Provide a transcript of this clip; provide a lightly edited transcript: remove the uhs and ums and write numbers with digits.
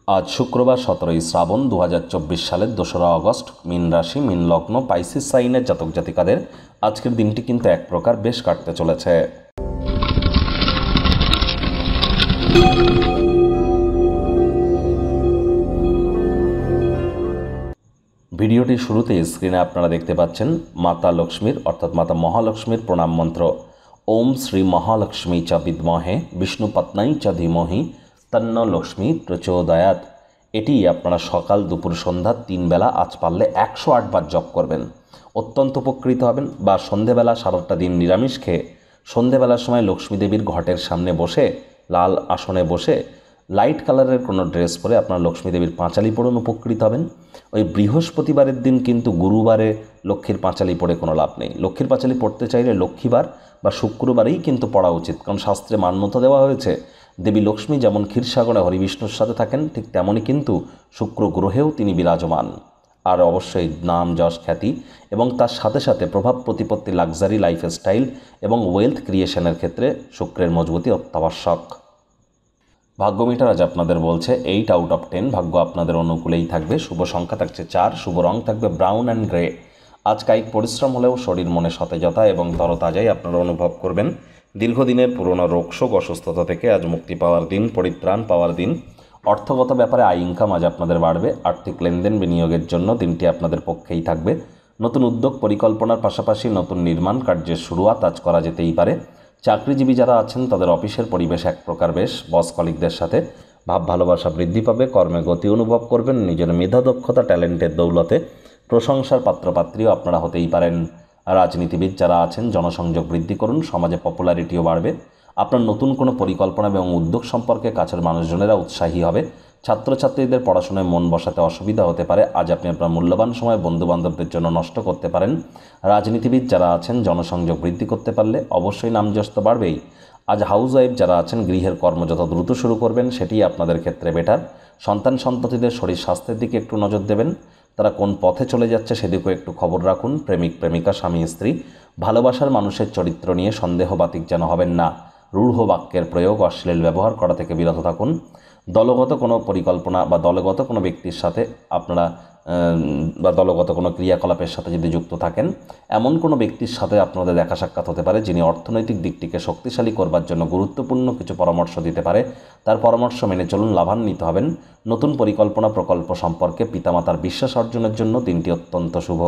আজ শুক্রবার 17ই শ্রাবণ 2024 সালের 2রা আগস্ট। মীন রাশি, মীন লগ্ন, পাইসিস সাইনের জাতক জাতিকাদের আজকের দিনটি কিন্তু এক প্রকার বেশ কাটতে চলেছে। ভিডিওটির শুরুতে স্ক্রিনে আপনারা দেখতে পাচ্ছেন মাতা লক্ষ্মীর অর্থাৎ মাতা মহালক্ষ্মীর প্রণাম মন্ত্র। ওম শ্রী মহালক্ষ্মী চ বিদ্মহে বিষ্ণুপত্নাই চ ধীমহি তন্ন লক্ষ্মী প্রচোদয়াৎ। এটি আপনারা সকাল, দুপুর, সন্ধ্যা 3 বেলা আজ পারলে 108 বার জপ করবেন, অত্যন্ত উপকৃত হবেন। বা সন্ধেবেলা সারাটা দিন নিরামিষ খেয়ে সন্ধেবেলার সময় লক্ষ্মী দেবীর ঘটের সামনে বসে, লাল আসনে বসে লাইট কালারের কোনো ড্রেস পরে আপনার লক্ষ্মী দেবীর পাঁচালি পড়ুন, উপকৃত হবেন। ওই বৃহস্পতিবারের দিন কিন্তু গুরুবারে লক্ষ্মীর পাঁচালি পড়ে কোনো লাভ নেই। লক্ষ্মীর পাঁচালি পড়তে চাইলে লক্ষ্মীবার বা শুক্রবারেই কিন্তু পড়া উচিত, কারণ শাস্ত্রে মান্যতা দেওয়া হয়েছে দেবী লক্ষ্মী যেমন ক্ষীরসাগরে হরিবিষ্ণুর সাথে থাকেন, ঠিক তেমনই কিন্তু শুক্র গ্রহেও তিনি বিরাজমান। আর অবশ্যই নাম, যশ, খ্যাতি এবং তার সাথে সাথে প্রভাব প্রতিপত্তি, লাক্সারি লাইফস্টাইল এবং ওয়েলথ ক্রিয়েশনের ক্ষেত্রে শুক্রের মজবুতি অত্যাবশ্যক। ভাগ্য মিটার আজ আপনাদের বলছে 8 আউট অফ 10, ভাগ্য আপনাদের অনুকূলেই থাকবে। শুভ সংখ্যা থাকছে 4, শুভ রং থাকবে ব্রাউন অ্যান্ড গ্রে। আজ কায়িক পরিশ্রম হলেও শরীর মনে সতেজতা এবং তরতাজাই আপনারা অনুভব করবেন। দীর্ঘদিনের পুরনো রোগশোক, অসুস্থতা থেকে আজ মুক্তি পাওয়ার দিন, পরিত্রাণ পাওয়ার দিন। অর্থগত ব্যাপারে আয় ইনকাম আজ আপনাদের বাড়বে। আর্থিক লেনদেন, বিনিয়োগের জন্য দিনটি আপনাদের পক্ষেই থাকবে। নতুন উদ্যোগ, পরিকল্পনার পাশাপাশি নতুন নির্মাণ কার্যের শুরুয়াত আজ করা যেতেই পারে। চাকরিজীবী যারা আছেন তাদের অফিসের পরিবেশ এক প্রকার বেশ। বস কলিগদের সাথে ভাব ভালোবাসা বৃদ্ধি পাবে। কর্মে গতি অনুভব করবেন। নিজের মেধা, দক্ষতা, ট্যালেন্টের দৌলতে প্রশংসার পাত্রপাত্রীও আপনারা হতেই পারেন। রাজনীতিবিদ যারা আছেন জনসংযোগ বৃদ্ধি করুন, সমাজে পপুলারিটিও বাড়বে। আপনার নতুন কোনো পরিকল্পনা এবং উদ্যোগ সম্পর্কে কাছের মানুষজনেরা উৎসাহী হবে। ছাত্রছাত্রীদের পড়াশোনায় মন বসাতে অসুবিধা হতে পারে। আজ আপনি আপনার মূল্যবান সময় বন্ধুবান্ধবদের জন্য নষ্ট করতে পারেন। রাজনীতিবিদ যারা আছেন জনসংযোগ বৃদ্ধি করতে পারলে অবশ্যই নামযশ তো বাড়বেই। আজ হাউস ওয়াইফ যারা আছেন গৃহের কর্ম যত দ্রুত শুরু করবেন সেটি আপনাদের ক্ষেত্রে বেটার। সন্তান সন্ততিদের শরীর স্বাস্থ্যের দিকে একটু নজর দেবেন। তারা কোন পথে চলে যাচ্ছে সেদিকেও একটু খবর রাখুন। প্রেমিক প্রেমিকা, স্বামী স্ত্রী, ভালোবাসার মানুষের চরিত্র নিয়ে সন্দেহবাতিক যেন হবেন না। রূঢ় বাক্যের প্রয়োগ, অশ্লীল ব্যবহার করা থেকে বিরত থাকুন। দলগত কোনো পরিকল্পনা বা দলগত কোনো ব্যক্তির সাথে আপনারা বা দলগত কোনো ক্রিয়াকলাপের সাথে যদি যুক্ত থাকেন, এমন কোনো ব্যক্তির সাথে আপনাদের দেখা সাক্ষাৎ হতে পারে যিনি অর্থনৈতিক দিকটিকে শক্তিশালী করবার জন্য গুরুত্বপূর্ণ কিছু পরামর্শ দিতে পারে। তার পরামর্শ মেনে চলুন, লাভান্বিত হবেন। নতুন পরিকল্পনা প্রকল্প সম্পর্কে পিতামাতার বিশ্বাস অর্জনের জন্য দিনটি অত্যন্ত শুভ।